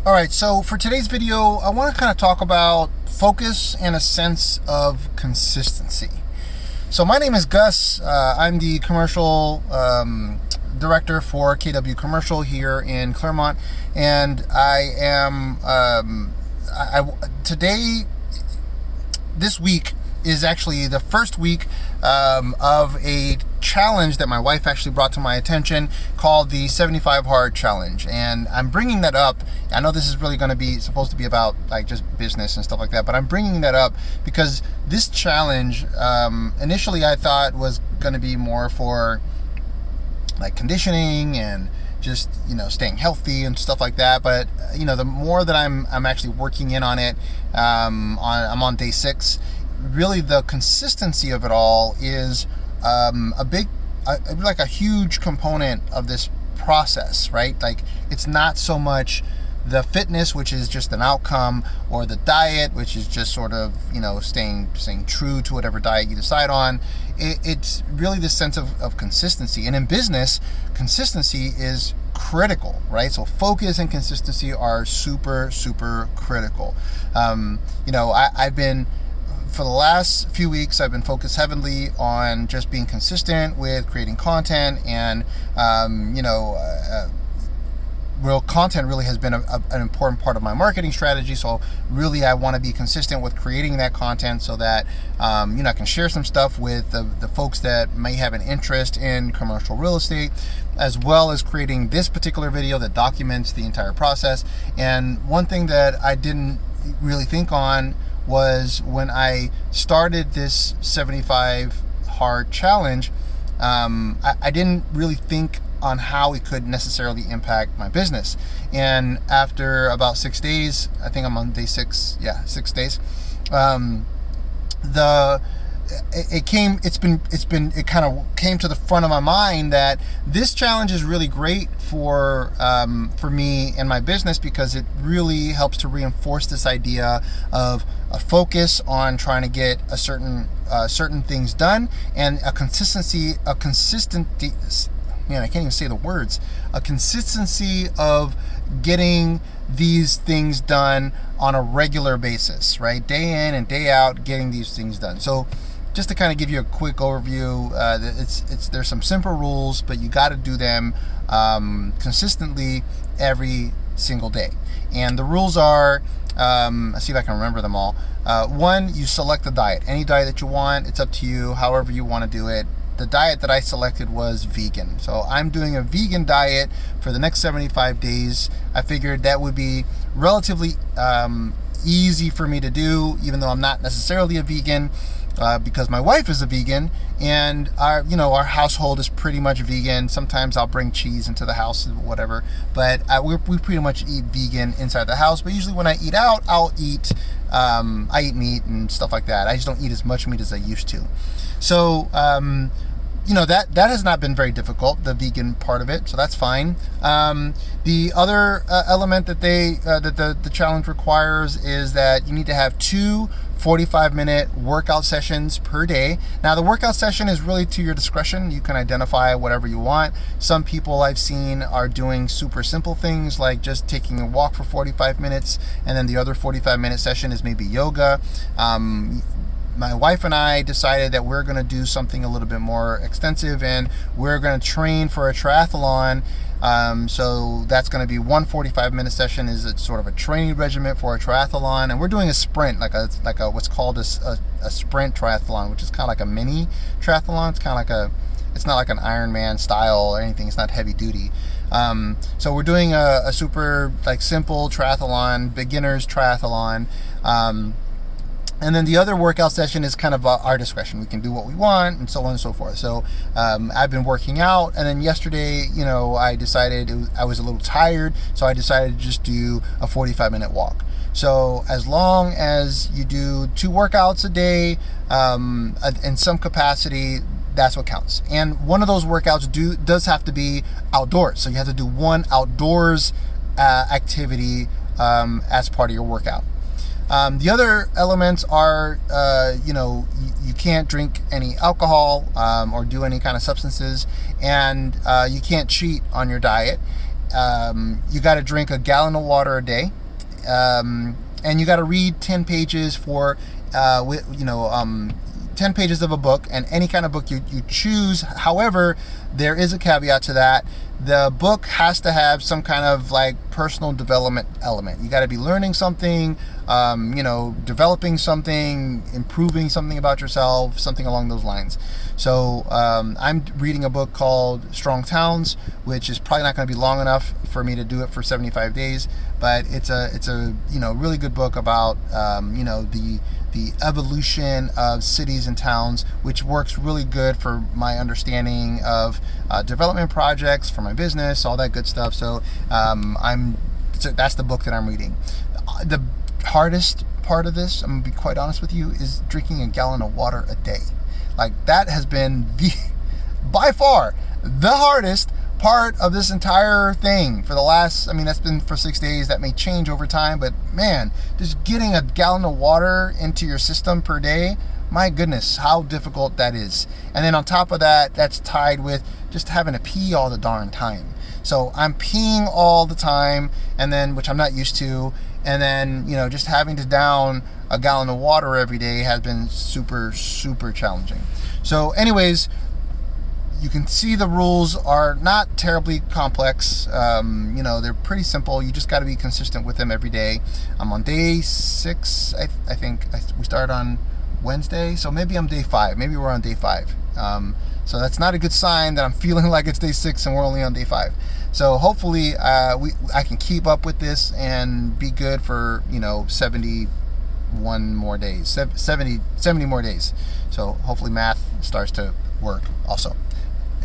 All right, so for today's video, I want to kind of talk about focus and a sense of consistency. So my name is Gus. I'm the commercial director for KW Commercial here in Claremont, and I am today. This week is actually the first week of a challenge that my wife actually brought to my attention called the 75 Hard Challenge. And I'm bringing that up. I know this is really going to be supposed to be about like just business and stuff like that, but I'm bringing that up because this challenge initially I thought was going to be more for like conditioning and just, staying healthy and stuff like that. But the more that I'm actually working in on it, I'm on day 6. Really, the consistency of it all is like a huge component of this process, right? Like, it's not so much the fitness, which is just an outcome, or the diet, which is just sort of, staying true to whatever diet you decide on. It's really this sense of consistency. And in business, consistency is critical, right? So focus and consistency are super, super critical. I've been, for the last few weeks, I've been focused heavily on just being consistent with creating content, and real content really has been an important part of my marketing strategy. So really, I want to be consistent with creating that content so that I can share some stuff with the folks that may have an interest in commercial real estate, as well as creating this particular video that documents the entire process. And one thing that I didn't really think on was when I started this 75 Hard Challenge, I didn't really think on how it could necessarily impact my business. And after about 6 days, I think I'm on day 6, 6 days, it kind of came to the front of my mind that this challenge is really great for me and my business, because it really helps to reinforce this idea of a focus on trying to get a certain things done, and a consistency of getting these things done on a regular basis, right? Day in and day out, getting these things done. So just to kind of give you a quick overview, there's some simple rules, but you got to do them consistently every single day. And the rules are, let's see if I can remember them all. 1, you select the diet. Any diet that you want, it's up to you, however you want to do it. The diet that I selected was vegan. So I'm doing a vegan diet for the next 75 days. I figured that would be relatively easy for me to do, even though I'm not necessarily a vegan, because my wife is a vegan, and our household is pretty much vegan. Sometimes I'll bring cheese into the house, whatever, but we pretty much eat vegan inside the house. But usually when I eat out, I eat meat and stuff like that. I just don't eat as much meat as I used to. So that has not been very difficult, the vegan part of it, so that's fine. The other element that the challenge requires is that you need to have 2 45-minute workout sessions per day. Now, the workout session is really to your discretion. You can identify whatever you want. Some people I've seen are doing super simple things like just taking a walk for 45 minutes, and then the other 45-minute session is maybe yoga. My wife and I decided that we're going to do something a little bit more extensive, and we're going to train for a triathlon. So that's going to be one 45-minute session is a sort of a training regimen for a triathlon, and we're doing a sprint, like a what's called a sprint triathlon, which is kind of like a mini triathlon. It's kind of it's not like an Ironman style or anything. It's not heavy duty. So we're doing a super simple triathlon, beginners triathlon. And then the other workout session is kind of our discretion. We can do what we want, and so on and so forth. So I've been working out, and then yesterday, I decided I was a little tired, so I decided to just do a 45-minute walk. So as long as you do 2 workouts a day in some capacity, that's what counts. And one of those workouts does have to be outdoors. So you have to do one outdoors activity as part of your workout. The other elements are, you can't drink any alcohol or do any kind of substances, and you can't cheat on your diet. you got to drink a gallon of water a day, and you got to read 10 pages 10 pages of a book, and any kind of book you choose. However, there is a caveat to that. The book has to have some kind of like personal development element. You got to be learning something, developing something, improving something about yourself, something along those lines. So I'm reading a book called Strong Towns, which is probably not going to be long enough for me to do it for 75 days, but it's a really good book about the evolution of cities and towns, which works really good for my understanding of development projects for my business, all that good stuff. So that's the book that I'm reading. The hardest part of this, I'm gonna be quite honest with you, is drinking a gallon of water a day. Like, that has been by far the hardest part of this entire thing for the last, that's been for 6 days. That may change over time, but man, just getting a gallon of water into your system per day, my goodness, how difficult that is. And then on top of that, that's tied with just having to pee all the darn time. So I'm peeing all the time, and then, which I'm not used to, and then, just having to down a gallon of water every day has been super, super challenging. So anyways, you can see the rules are not terribly complex. They're pretty simple. You just got to be consistent with them every day. I'm on day 6. I think we started on Wednesday, so maybe I'm day 5. Maybe we're on day 5. So that's not a good sign that I'm feeling like it's day 6 and we're only on day 5. So hopefully I can keep up with this and be good for 71 more days, 70 more days. So hopefully math starts to work also.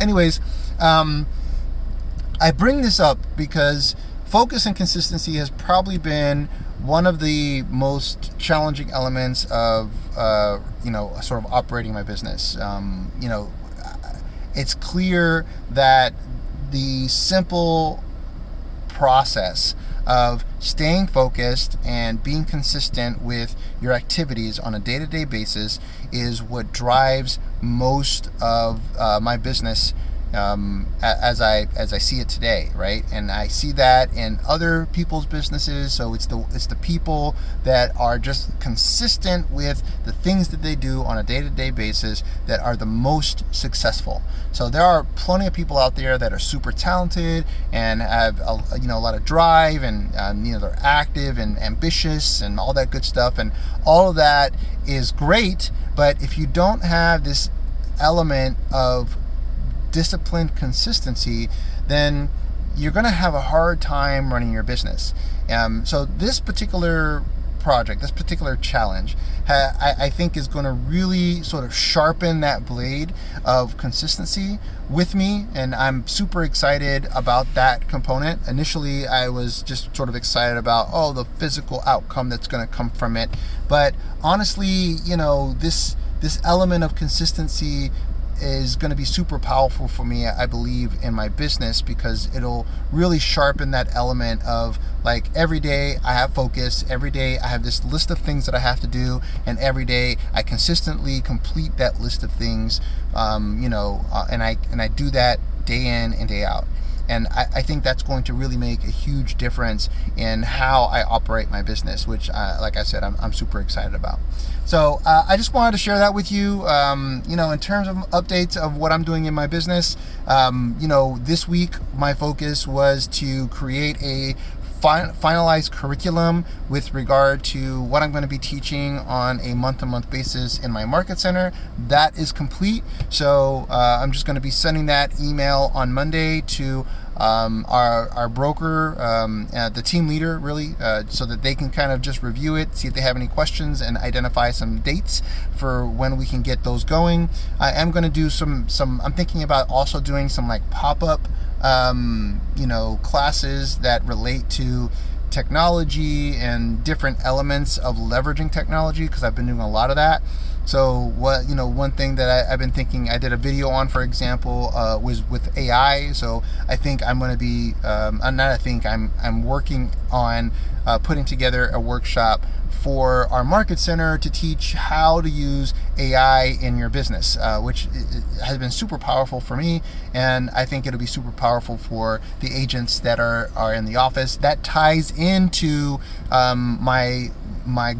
Anyways, I bring this up because focus and consistency has probably been one of the most challenging elements of sort of operating my business. It's clear that the simple process of staying focused and being consistent with your activities on a day-to-day basis is what drives most of my business as I see it today, right? And I see that in other people's businesses. So it's the people that are just consistent with the things that they do on a day-to-day basis that are the most successful. So there are plenty of people out there that are super talented and have a lot of drive, and they're active and ambitious and all that good stuff, and all of that is great. But if you don't have this element of disciplined consistency, then you're going to have a hard time running your business. So this particular project, this particular challenge, I think is going to really sort of sharpen that blade of consistency with me, and I'm super excited about that component. Initially, I was just sort of excited about the physical outcome that's going to come from it, but honestly, this element of consistency is going to be super powerful for me, I believe, in my business, because it'll really sharpen that element of, like, every day I have focus, every day I have this list of things that I have to do, and every day I consistently complete that list of things, and I do that day in and day out. And I think that's going to really make a huge difference in how I operate my business, which, like I said, I'm super excited about. So I just wanted to share that with you. In terms of updates of what I'm doing in my business, this week my focus was to create a finalized curriculum with regard to what I'm going to be teaching on a month-to-month basis in my market center. That is complete. So I'm just going to be sending that email on Monday to our broker, the team leader, really, so that they can kind of just review it, see if they have any questions, and identify some dates for when we can get those going. I am going to do some I'm thinking about also doing some like pop-up classes that relate to technology and different elements of leveraging technology, because I've been doing a lot of that. So one thing that I've been thinking, I did a video on, for example, was with AI. So I think I'm going to be, I'm working on putting together a workshop for our market center to teach how to use AI in your business, which has been super powerful for me, and I think it'll be super powerful for the agents that are in the office. That ties into my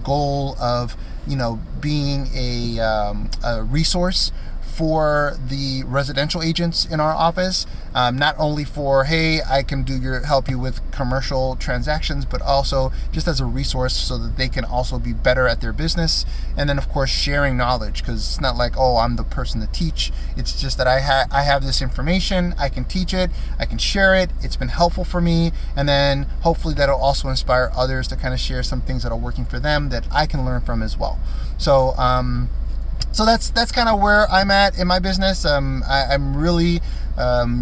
goal of being a resource for the residential agents in our office, not only for, hey, I can help you with commercial transactions, but also just as a resource so that they can also be better at their business. And then of course sharing knowledge, because it's not like, oh, I'm the person to teach. It's just that I have this information, I can teach it, I can share it, it's been helpful for me, and then hopefully that'll also inspire others to kind of share some things that are working for them that I can learn from as well. So that's kind of where I'm at in my business. I'm really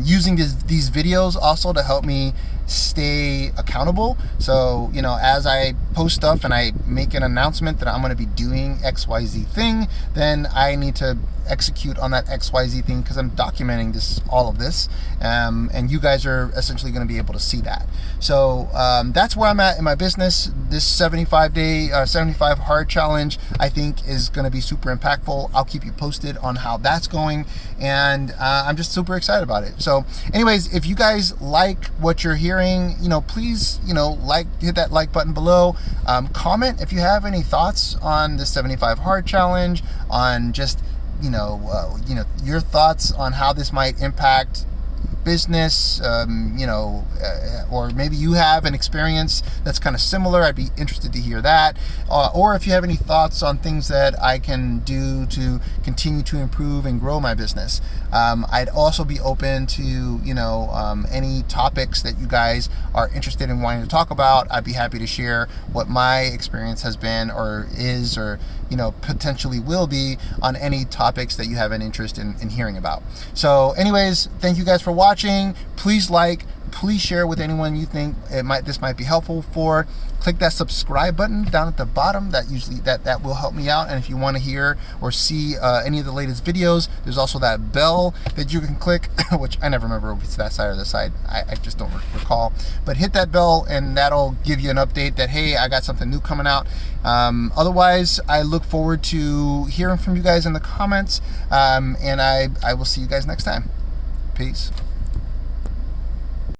using these videos also to help me stay accountable. So as I post stuff and I make an announcement that I'm going to be doing XYZ thing, then I need to execute on that XYZ thing because I'm documenting all of this, and you guys are essentially going to be able to see that. So that's where I'm at in my business. This 75 hard challenge, I think, is going to be super impactful. I'll keep you posted on how that's going, and I'm just super excited about it. So anyways, if you guys like what you're hearing, please hit that like button below. Comment if you have any thoughts on the 75 hard challenge, on just your thoughts on how this might impact business, or maybe you have an experience that's kind of similar. I'd be interested to hear that. Or if you have any thoughts on things that I can do to continue to improve and grow my business. I'd also be open to, any topics that you guys are interested in wanting to talk about. I'd be happy to share what my experience has been or is, or potentially will be, on any topics that you have an interest in hearing about. So anyways, thank you guys for watching. Please please share with anyone you think this might be helpful for. Click that subscribe button down at the bottom. That will help me out. And if you want to hear or see any of the latest videos, there's also that bell that you can click, which I never remember if it's that side or this side. I just don't recall. But hit that bell and that'll give you an update that, hey, I got something new coming out. Otherwise, I look forward to hearing from you guys in the comments, and I will see you guys next time. Peace.